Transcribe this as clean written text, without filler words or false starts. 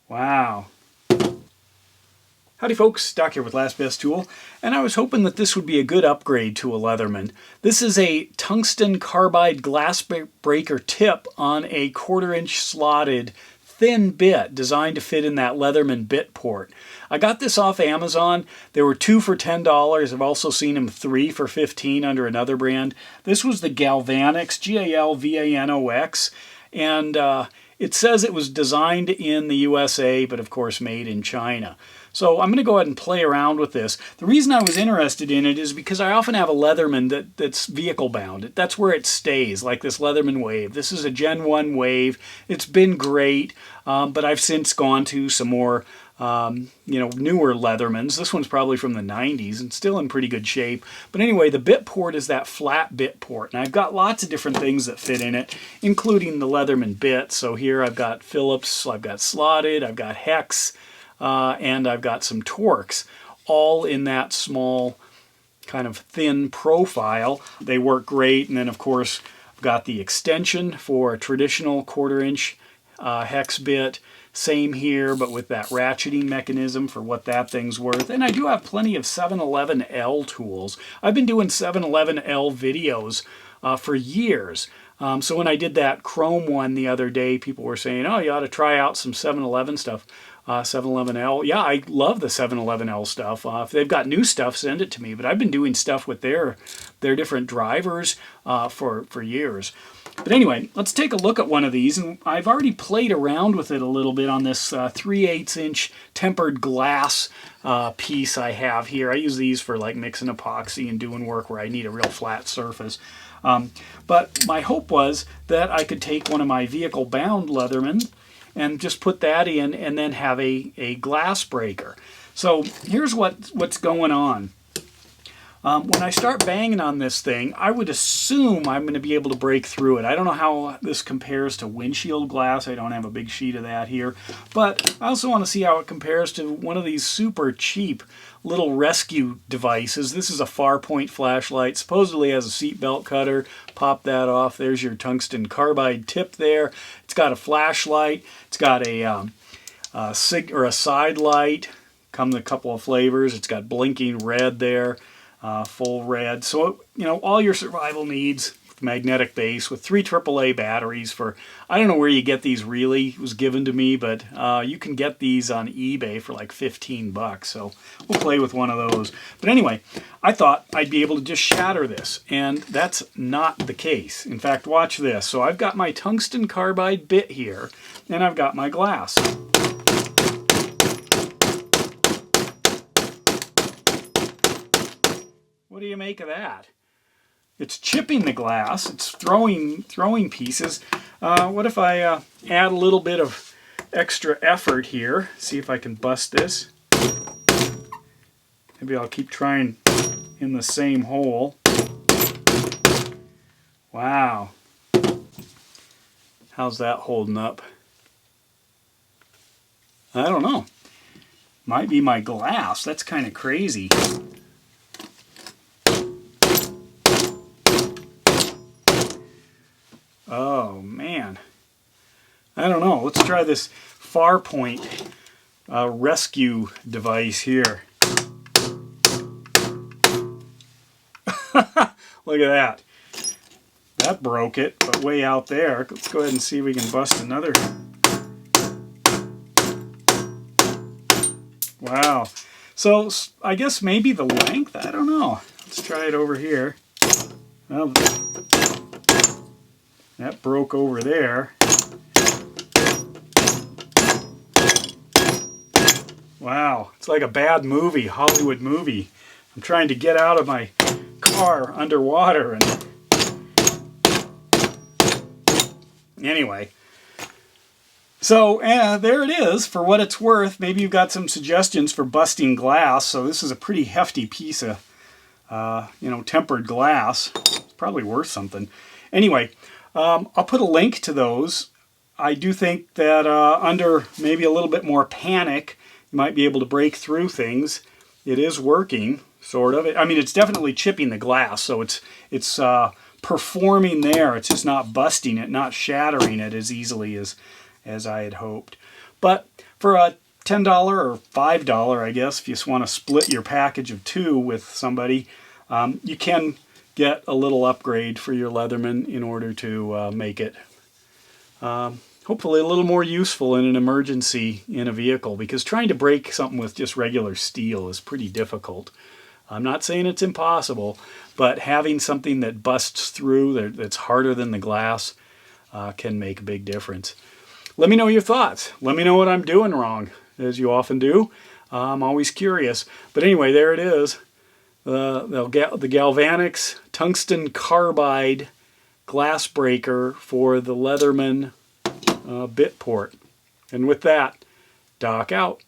Wow. Howdy folks, Doc here with Last Best Tool, and I was hoping that this would be a good upgrade to a Leatherman. This is a tungsten carbide glass breaker tip on a 1/4-inch slotted thin bit designed to fit in that Leatherman bit port. I got this off Amazon. There were 2 for $10. I've also seen them 3 for $15 under another brand. This was the Galvanics, Galvanox, and it says it was designed in the USA, but of course made in China. So I'm going to go ahead and play around with this. The reason I was interested in it is because I often have a Leatherman that's vehicle bound. That's where it stays, like this Leatherman Wave. This is a Gen 1 Wave. It's been great, but I've since gone to some more newer Leathermans. This one's probably from the 90s and still in pretty good shape. But anyway, the bit port is that flat bit port. And I've got lots of different things that fit in it, including the Leatherman bits. So here I've got Phillips, I've got slotted, I've got hex, and I've got some Torx, all in that small kind of thin profile. They work great. And then of course I've got the extension for a traditional 1/4-inch hex bit. Same here, but with that ratcheting mechanism for what that thing's worth. And I do have plenty of 711L tools. I've been doing 711L videos for years. So when I did that chrome one the other day, people were saying, oh, you ought to try out some 711 stuff. 711L. Yeah, I love the 711L stuff. If they've got new stuff, send it to me. But I've been doing stuff with their different drivers for years. But anyway, let's take a look at one of these. And I've already played around with it a little bit on this 3/8-inch tempered glass piece I have here. I use these for like mixing epoxy and doing work where I need a real flat surface. But my hope was that I could take one of my vehicle bound Leatherman and just put that in and then have a glass breaker. So here's what's going on. When I start banging on this thing, I would assume I'm going to be able to break through it. I don't know how this compares to windshield glass. I don't have a big sheet of that here. But I also want to see how it compares to one of these super cheap little rescue devices. This is a Farpoint flashlight. Supposedly has a seatbelt cutter. Pop that off. There's your tungsten carbide tip there. It's got a flashlight. It's got a side light. Comes in a couple of flavors. It's got blinking red there. Full red. So, all your survival needs, magnetic base with 3 AAA batteries for, I don't know where you get these really. It was given to me, but you can get these on eBay for like 15 bucks. So we'll play with one of those. But anyway, I thought I'd be able to just shatter this, and that's not the case. In fact, watch this. So I've got my tungsten carbide bit here, and I've got my glass. What do you make of that? It's chipping the glass. It's throwing pieces. What if I add a little bit of extra effort here? See if I can bust this. Maybe I'll keep trying in the same hole. Wow. How's that holding up? I don't know. Might be my glass. That's kind of crazy. Oh man, I don't know. Let's try this Farpoint rescue device here. Look at that. That broke it, but way out there. Let's go ahead and see if we can bust another. Wow. So I guess maybe the length, I don't know. Let's try it over here. Well, that broke over there. Wow, it's like a bad movie, Hollywood movie. I'm trying to get out of my car underwater and anyway. So there it is, for what it's worth. Maybe you've got some suggestions for busting glass. So this is a pretty hefty piece of tempered glass. It's probably worth something. Anyway, I'll put a link to those. I do think that under maybe a little bit more panic, you might be able to break through things. It is working, sort of. I mean, it's definitely chipping the glass, so it's performing there. It's just not busting it, not shattering it as easily as I had hoped. But for a $10 or $5, I guess, if you just want to split your package of 2 with somebody, you can get a little upgrade for your Leatherman in order to make it hopefully a little more useful in an emergency in a vehicle, because trying to break something with just regular steel is pretty difficult. I'm not saying it's impossible, but having something that busts through, that's harder than the glass, can make a big difference. Let me know your thoughts. Let me know what I'm doing wrong, as you often do. I'm always curious. But anyway, there it is. The Galvanic's Tungsten Carbide glass breaker for the Leatherman bit port. And with that, Doc out.